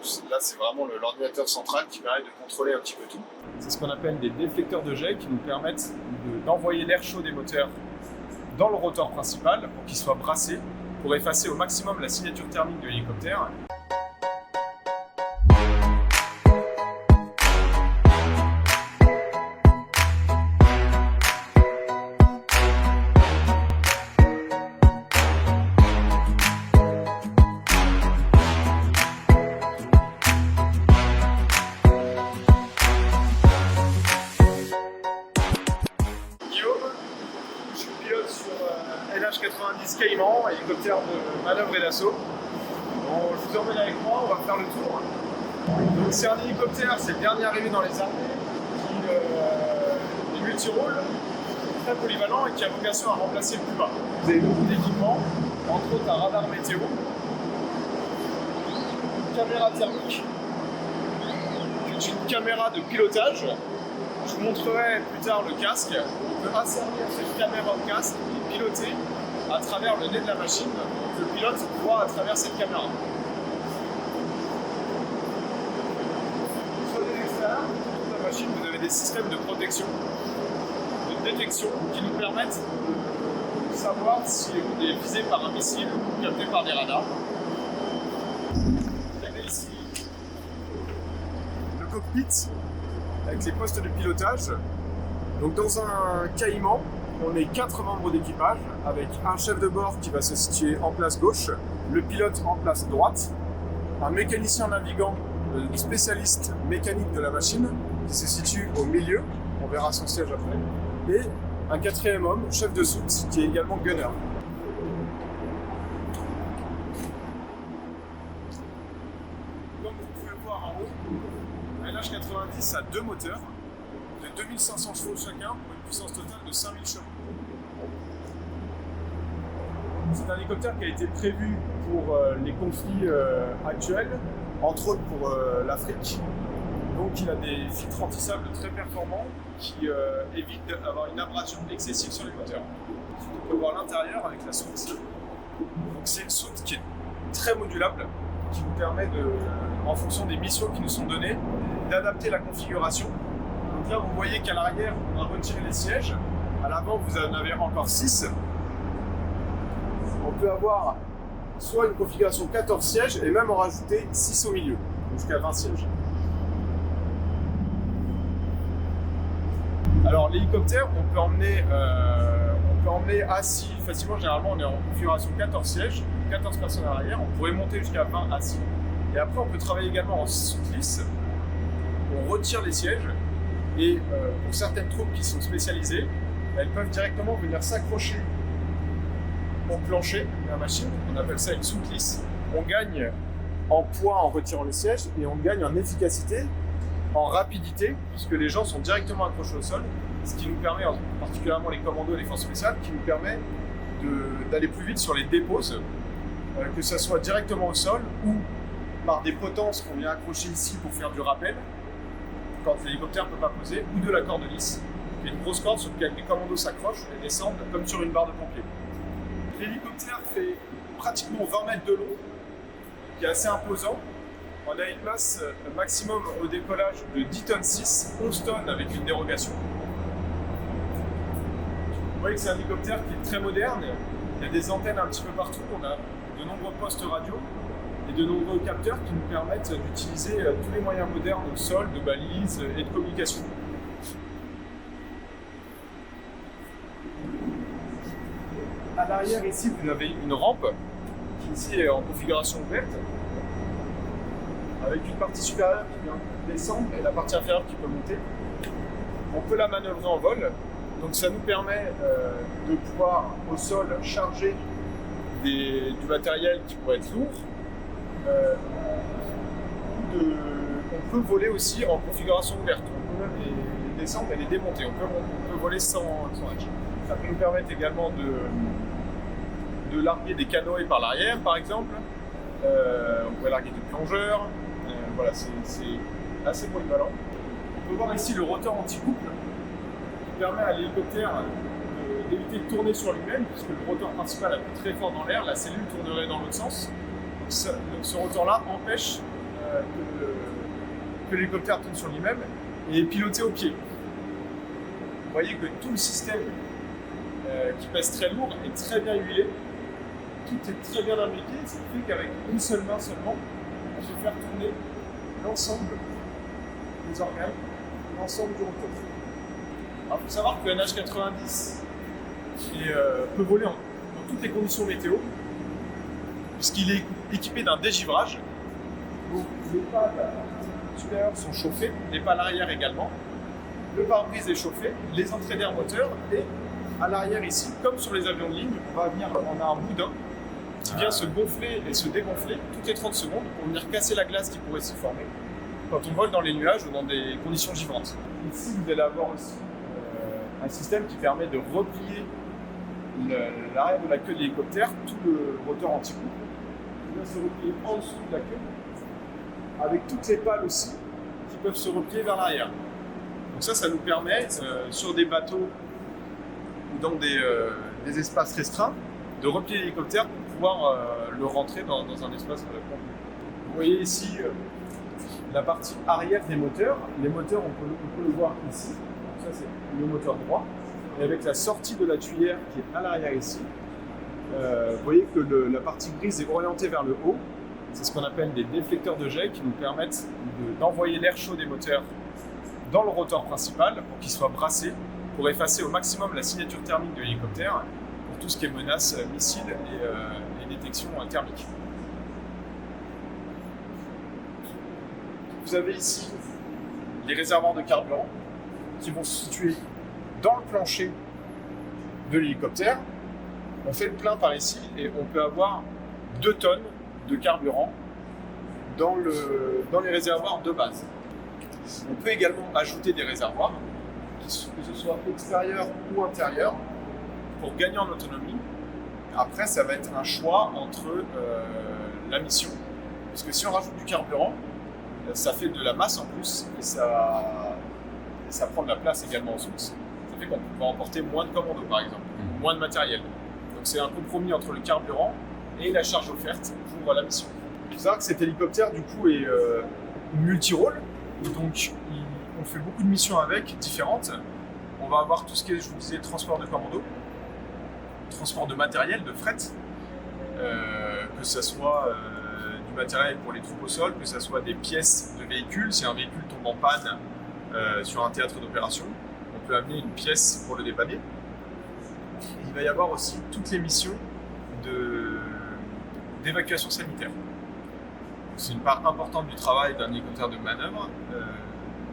Là, c'est vraiment l'ordinateur central qui permet de contrôler un petit peu tout. C'est ce qu'on appelle des déflecteurs de jet qui nous permettent d'envoyer l'air chaud des moteurs dans le rotor principal pour qu'il soit brassé, pour effacer au maximum la signature thermique de l'hélicoptère. LH90 Cayman, hélicoptère de manœuvre et d'assaut. Bon, je vous emmène avec moi, on va faire le tour. Donc c'est un hélicoptère, c'est le dernier arrivé dans les armées, qui est multi-rôle, très polyvalent et qui a vocation à remplacer le Puma. Vous avez beaucoup d'équipements, entre autres un radar météo, une caméra thermique, qui est une caméra de pilotage. Je vous montrerai plus tard le casque. On peut asservir cette caméra au casque et piloter à travers le nez de la machine. Donc le pilote voit à travers cette caméra. Sur les extérieurs de la machine, vous avez des systèmes de protection, de détection qui nous permettent de savoir si on est visé par un missile ou capté par des radars. Vous avez ici le cockpit avec les postes de pilotage. Donc dans un Cayman, on est 4 membres d'équipage avec un chef de bord qui va se situer en place gauche, le pilote en place droite, un mécanicien navigant, spécialiste mécanique de la machine qui se situe au milieu, on verra son siège après, et un 4e homme, chef de soute, qui est également gunner. Comme vous pouvez le voir en haut, LH90 a 2 moteurs de 2500 chevaux chacun pour une puissance totale de 5000 chevaux. C'est un hélicoptère qui a été prévu pour les conflits actuels, entre autres pour l'Afrique. Donc il a des filtres anti-sable très performants qui évitent d'avoir une abrasion excessive sur les moteurs. On peut voir l'intérieur avec la soute. Donc c'est une soute qui est très modulable, qui nous permet en fonction des missions qui nous sont données, d'adapter la configuration. Donc là, vous voyez qu'à l'arrière, on a retiré les sièges. À l'avant, vous en avez encore 6. On peut avoir soit une configuration 14 sièges et même en rajouter 6 au milieu, jusqu'à 20 sièges. Alors l'hélicoptère, on peut emmener assis facilement. Généralement, on est en configuration 14 sièges, 14 personnes à l'arrière. On pourrait monter jusqu'à 20 assis. Et après, on peut travailler également en soute-lisse. On retire les sièges. Et pour certaines troupes qui sont spécialisées, elles peuvent directement venir s'accrocher au plancher de la machine. On appelle ça une soute lisse. On gagne en poids en retirant les sièges et on gagne en efficacité, en rapidité, puisque les gens sont directement accrochés au sol, ce qui nous permet, particulièrement les commandos et les forces spéciales, qui nous permet d'aller plus vite sur les déposes, que ce soit directement au sol ou par des potences qu'on vient accrocher ici pour faire du rappel, quand l'hélicoptère ne peut pas poser, ou de la corde lisse, qui est une grosse corde sur laquelle les commandos s'accrochent et descendent comme sur une barre de pompier. L'hélicoptère fait pratiquement 20 mètres de long, qui est assez imposant. On a une masse maximum au décollage de 10 tonnes 6, 11 tonnes avec une dérogation. Vous voyez que c'est un hélicoptère qui est très moderne. Il y a des antennes un petit peu partout. On a de nombreux postes radio et de nombreux capteurs qui nous permettent d'utiliser tous les moyens modernes au sol, de balises et de communication. À l'arrière ici, vous avez une rampe qui ici est en configuration ouverte, avec une partie supérieure qui vient descendre et la partie inférieure qui peut monter. On peut la manœuvrer en vol, donc ça nous permet de pouvoir au sol charger du matériel qui pourrait être lourd. On peut voler aussi en configuration ouverte, on peut même les descendre et les démonter, on peut voler sans edge. Ça peut nous permettre également de larguer des canoës par l'arrière par exemple, on pourrait larguer des plongeurs, voilà, c'est assez polyvalent. On peut voir ici le rotor anti-couple qui permet à l'hélicoptère d'éviter de tourner sur lui-même puisque le rotor principal appuie très fort dans l'air, la cellule tournerait dans l'autre sens. Donc ce rotor-là empêche que l'hélicoptère tourne sur lui-même et est piloté au pied. Vous voyez que tout le système qui pèse très lourd est très bien huilé, tout est très bien imbriqué, ce qui fait qu'avec une seule main seulement, on peut faire tourner l'ensemble des organes, l'ensemble du rotor. Alors il faut savoir que le NH90 peut voler dans toutes les conditions météo, puisqu'il est équipé d'un dégivrage. Donc les pales supérieures sont chauffées, les pales arrière également. Le pare-brise est chauffé, les entrées d'air moteur et à l'arrière ici, comme sur les avions de ligne, on a un boudin qui vient se gonfler et se dégonfler toutes les 30 secondes pour venir casser la glace qui pourrait s'y former quand on vole dans les nuages ou dans des conditions givrantes. Ici, vous allez avoir aussi un système qui permet de replier l'arrière de la queue de l'hélicoptère, tout le rotor anti-coup, qui vient se replier en dessous de la queue, avec toutes les pales aussi qui peuvent se replier vers l'arrière. Donc ça nous permet, sur des bateaux ou dans des espaces restreints, de replier l'hélicoptère pour pouvoir le rentrer dans un espace complet. Vous voyez ici la partie arrière des moteurs. Les moteurs, on peut le voir ici. Donc ça, c'est le moteur droit. Et avec la sortie de la tuyère qui est à l'arrière ici, vous voyez que la partie grise est orientée vers le haut. C'est ce qu'on appelle des déflecteurs de jet qui nous permettent d'envoyer l'air chaud des moteurs dans le rotor principal pour qu'il soit brassé, pour effacer au maximum la signature thermique de l'hélicoptère pour tout ce qui est menace missile et détection thermique. Vous avez ici les réservoirs de carburant qui vont se situer dans le plancher de l'hélicoptère. On fait le plein par ici et on peut avoir 2 tonnes de carburant dans les réservoirs de base. On peut également ajouter des réservoirs, que ce soit extérieurs ou intérieurs, pour gagner en autonomie. Après, ça va être un choix entre la mission, parce que si on rajoute du carburant, ça fait de la masse en plus et ça prend de la place également en source. Ça fait qu'on peut emporter moins de commandos par exemple, moins de matériel. Donc c'est un compromis entre le carburant et la charge offerte pour la mission. Il faut savoir que cet hélicoptère du coup est multi-rôle, donc on fait beaucoup de missions avec, différentes. On va avoir tout ce qui est, je vous disais, transport de commandos, transport de matériel, de fret, que ce soit du matériel pour les troupes au sol, que ce soit des pièces de véhicules. Si un véhicule tombe en panne sur un théâtre d'opération, on peut amener une pièce pour le dépanner. Et il va y avoir aussi toutes les missions d'évacuation sanitaire. C'est une part importante du travail d'un hélicoptère de manœuvre,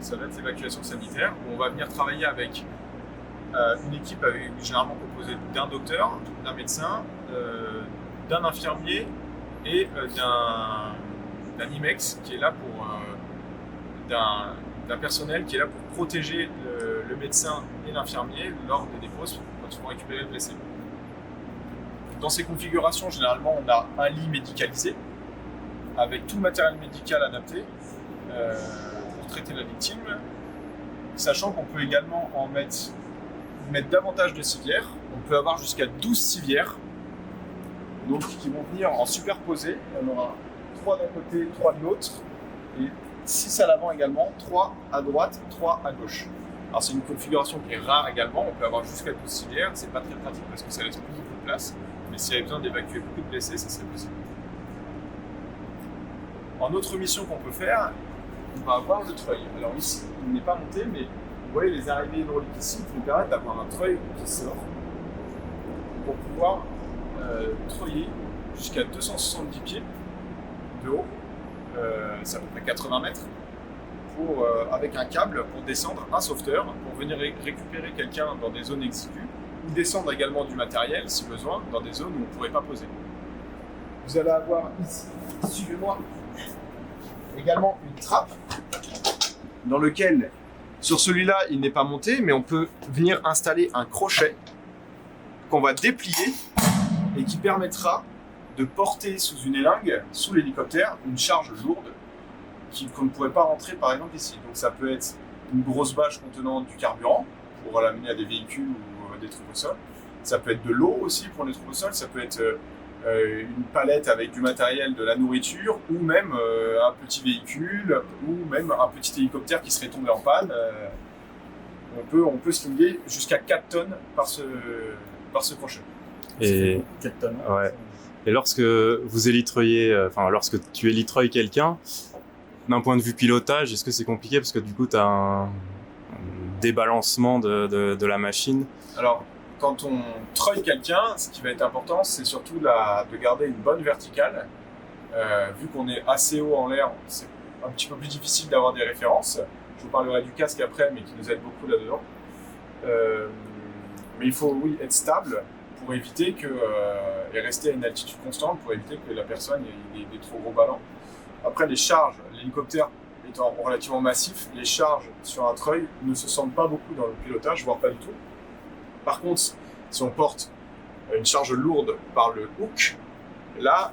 ça va être l'évacuation sanitaire, où on va venir travailler avec une équipe généralement composée d'un docteur, d'un médecin, d'un infirmier et d'un IMEX qui est là pour d'un personnel qui est là pour protéger le médecin et l'infirmier lors des déposses quand ils vont récupérer le blessé. Dans ces configurations, généralement, on a un lit médicalisé avec tout le matériel médical adapté pour traiter la victime, sachant qu'on peut également mettre davantage de civières. On peut avoir jusqu'à 12 civières donc, qui vont venir en superposé. On aura 3 d'un côté, 3 de l'autre, et 6 à l'avant également, 3 à droite, 3 à gauche. Alors c'est une configuration qui est rare également, on peut avoir jusqu'à 12 civières, c'est pas très pratique parce que ça laisse plus beaucoup de place, mais s'il y avait besoin d'évacuer beaucoup de blessés, ça serait possible. En autre mission qu'on peut faire, on va avoir le treuil. Alors ici, il n'est pas monté, mais vous voyez les arrivées hydrauliques ici qui nous permettent d'avoir un treuil qui sort pour pouvoir treuiller jusqu'à 270 pieds de haut, c'est à peu près 80 mètres, avec un câble pour descendre un sauveteur, pour venir récupérer quelqu'un dans des zones exiguës, ou descendre également du matériel, si besoin, dans des zones où on ne pourrait pas poser. Vous allez avoir ici, suivez-moi, également une trappe, dans lequel, sur celui-là, il n'est pas monté, mais on peut venir installer un crochet qu'on va déplier et qui permettra de porter sous une élingue, sous l'hélicoptère, une charge lourde qu'on ne pourrait pas rentrer par exemple ici. Donc ça peut être une grosse bâche contenant du carburant pour l'amener à des véhicules ou des troupes au sol. Ça peut être de l'eau aussi pour les troupes au sol. Ça peut être une palette avec du matériel, de la nourriture, ou même un petit véhicule, ou même un petit hélicoptère qui serait tombé en panne. On peut slinger jusqu'à 4 tonnes par ce crochet. Et 4 tonnes. ouais. Et lorsque vous lorsque tu élitreilles quelqu'un, d'un point de vue pilotage, est-ce que c'est compliqué parce que du coup tu as un débalancement de la machine? Alors, quand on treuille quelqu'un, ce qui va être important, c'est surtout de garder une bonne verticale. Vu qu'on est assez haut en l'air, c'est un petit peu plus difficile d'avoir des références. Je vous parlerai du casque après, mais qui nous aide beaucoup là-dedans. Mais il faut, oui, être stable pour éviter et rester à une altitude constante pour éviter que la personne ait des trop gros ballons. Après, les charges, l'hélicoptère étant relativement massif, les charges sur un treuil ne se sentent pas beaucoup dans le pilotage, voire pas du tout. Par contre, si on porte une charge lourde par le hook, là,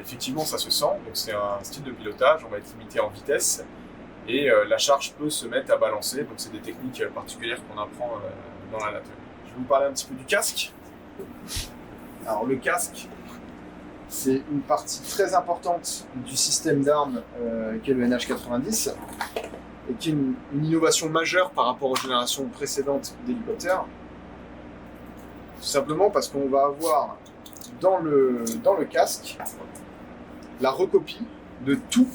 effectivement, ça se sent. Donc, c'est un style de pilotage. On va être limité en vitesse et la charge peut se mettre à balancer. Donc, c'est des techniques particulières qu'on apprend dans la nature. Je vais vous parler un petit peu du casque. Alors, le casque, c'est une partie très importante du système d'armes qu'est le NH90 et qui est une innovation majeure par rapport aux générations précédentes d'hélicoptères. Tout simplement parce qu'on va avoir dans le casque la recopie de tous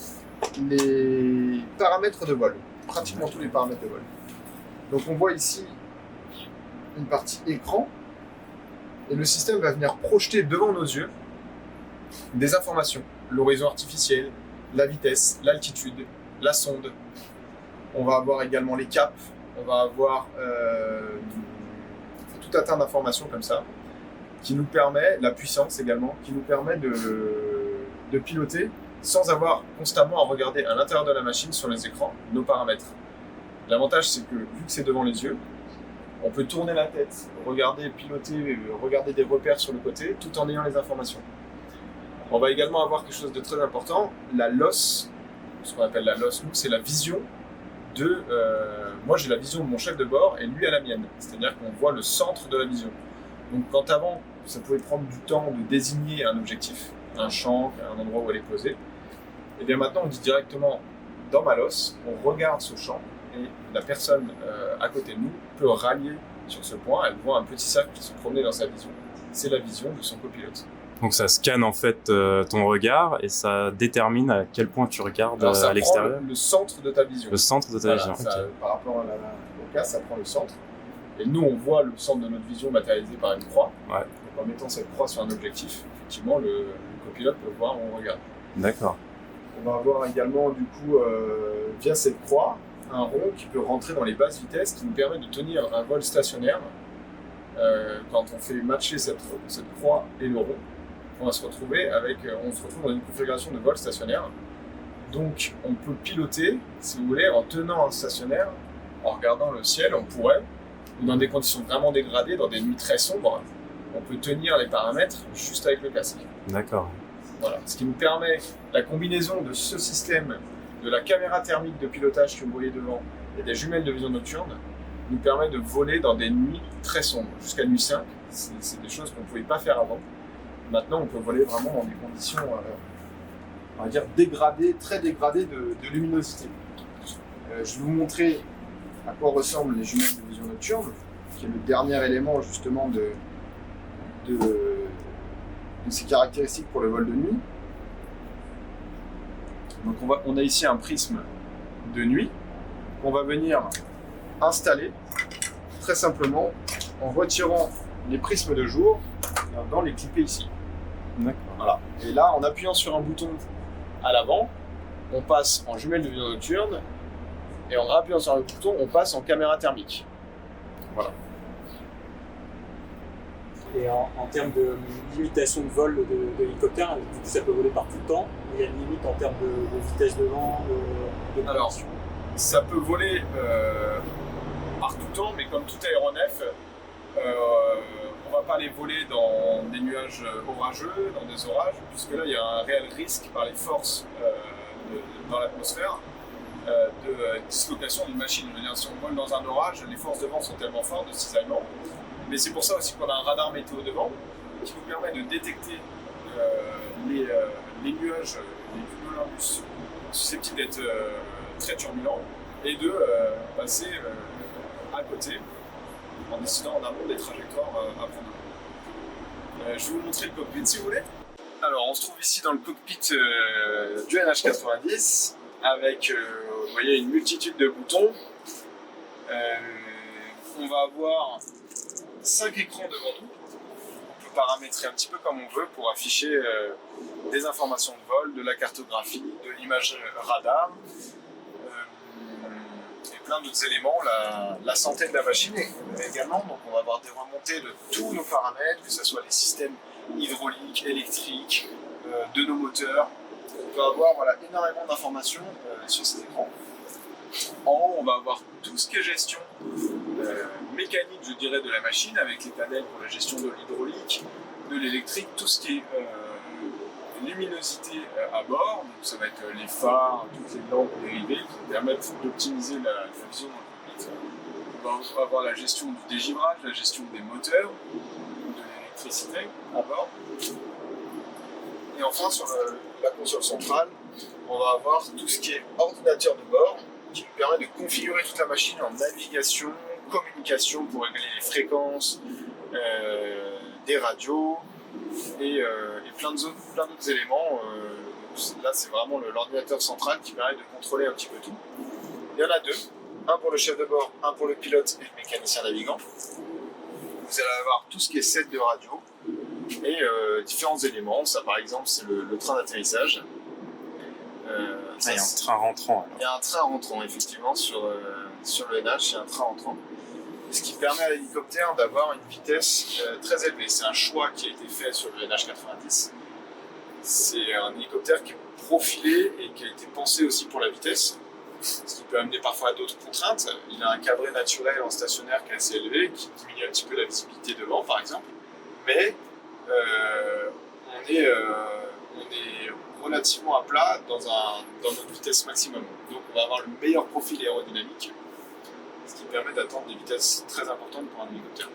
les paramètres de vol, pratiquement tous les paramètres de vol. Donc on voit ici une partie écran et le système va venir projeter devant nos yeux des informations, l'horizon artificiel, la vitesse, l'altitude, la sonde. On va avoir également les caps, on va avoir tout un tas d'informations comme ça, qui nous permet, la puissance également, qui nous permet de piloter sans avoir constamment à regarder à l'intérieur de la machine sur les écrans nos paramètres. L'avantage, c'est que vu que c'est devant les yeux, on peut tourner la tête, regarder, piloter, regarder des repères sur le côté, tout en ayant les informations. On va également avoir quelque chose de très important, la LOS, ce qu'on appelle la LOS, nous, c'est la vision de... moi, j'ai la vision de mon chef de bord et lui a la mienne. C'est-à-dire qu'on voit le centre de la vision. Donc, quand avant, ça pouvait prendre du temps de désigner un objectif, un champ, un endroit où elle est posée, et bien maintenant, on dit directement dans ma LOS, on regarde ce champ et la personne à côté de nous peut rallier sur ce point. Elle voit un petit cercle qui se promenait dans sa vision. C'est la vision de son copilote. Donc ça scanne en fait ton regard et ça détermine à quel point tu regardes à l'extérieur. Le centre de ta vision. Le centre de ta vision. Ça, okay. Par rapport au cas, ça prend le centre. Et nous, on voit le centre de notre vision matérialisé par une croix. Ouais. Donc en mettant cette croix sur un objectif, effectivement, le copilote peut voir où on regarde. D'accord. On va avoir également, du coup, via cette croix, un rond qui peut rentrer dans les basses vitesses, qui nous permet de tenir un vol stationnaire. Quand on fait matcher cette croix et le rond, on se retrouve dans une configuration de vol stationnaire. Donc, on peut piloter, si vous voulez, en tenant un stationnaire, en regardant le ciel, on pourrait, ou dans des conditions vraiment dégradées, dans des nuits très sombres, on peut tenir les paramètres juste avec le casque. D'accord. Voilà. Ce qui nous permet, la combinaison de ce système, de la caméra thermique de pilotage que vous voyez devant et des jumelles de vision nocturne, nous permet de voler dans des nuits très sombres, jusqu'à nuit 5. C'est des choses qu'on ne pouvait pas faire avant. Maintenant, on peut voler vraiment dans des conditions, on va dire, dégradées, très dégradées de luminosité. Je vais vous montrer à quoi ressemblent les jumelles de vision nocturne, qui est le dernier élément justement de ces caractéristiques pour le vol de nuit. Donc on a ici un prisme de nuit qu'on va venir installer très simplement en retirant les prismes de jour et en venant les clipper ici. D'accord. Voilà. Et là, en appuyant sur un bouton à l'avant, on passe en jumelle de vision nocturne et en appuyant sur un bouton, on passe en caméra thermique. Voilà. Et en termes de limitation de vol de l'hélicoptère, du coup, ça peut voler par tout le temps. Il y a une limite en termes de vitesse de vent, de Alors, ça peut voler par tout temps, mais comme tout aéronef, on ne va pas les voler dans des nuages orageux, dans des orages, puisque là, il y a un réel risque par les forces dans l'atmosphère de dislocation d'une machine. Je veux dire, si on vole dans un orage, les forces de vent sont tellement fortes de cisaillement. Mais c'est pour ça aussi qu'on a un radar météo devant qui nous permet de détecter les nuages, les cumulonimbus sont susceptibles d'être très turbulents, et de passer à côté en décidant en amont des trajectoires à prendre. Je vais vous montrer le cockpit si vous voulez. Alors on se trouve ici dans le cockpit du NH90 avec vous voyez, une multitude de boutons. On va avoir 5 écrans devant nous. On peut paramétrer un petit peu comme on veut pour afficher des informations de vol, de la cartographie, de l'image radar et plein d'autres éléments, la santé de la machine également. Donc on va avoir des remontées de tous nos paramètres, que ce soit les systèmes hydrauliques, électriques, de nos moteurs. On peut avoir énormément d'informations sur ces écrans. En haut, on va avoir tout ce qui est gestion mécanique, je dirais, de la machine, avec les panels pour la gestion de l'hydraulique, de l'électrique, tout ce qui est luminosité à bord. Donc ça va être les phares, toutes les lampes dérivées qui permettent d'optimiser la vision dans le cockpit. On va avoir la gestion du dégivrage, la gestion des moteurs, de l'électricité à bord. Et enfin, sur la console centrale, on va avoir tout ce qui est ordinateur de bord, qui nous permet de configurer toute la machine en navigation, communication pour régler les fréquences, des radios et plein d'autres éléments. Là, c'est vraiment l'ordinateur central qui permet de contrôler un petit peu tout. Il y en a deux, un pour le chef de bord, un pour le pilote et le mécanicien navigant. Vous allez avoir tout ce qui est set de radio et différents éléments. Ça, par exemple, c'est le train d'atterrissage. Il y a un train rentrant. Il y a un train rentrant, effectivement, sur le NH, il y a un train rentrant. Ce qui permet à l'hélicoptère d'avoir une vitesse très élevée. C'est un choix qui a été fait sur le NH90. C'est un hélicoptère qui est profilé et qui a été pensé aussi pour la vitesse, ce qui peut amener parfois à d'autres contraintes. Il a un cabré naturel en stationnaire qui est assez élevé, qui diminue un petit peu la visibilité devant, par exemple. Mais on est relativement à plat dans notre vitesse maximum. Donc on va avoir le meilleur profil aérodynamique, ce qui permet d'atteindre des vitesses très importantes pour un hélicoptère.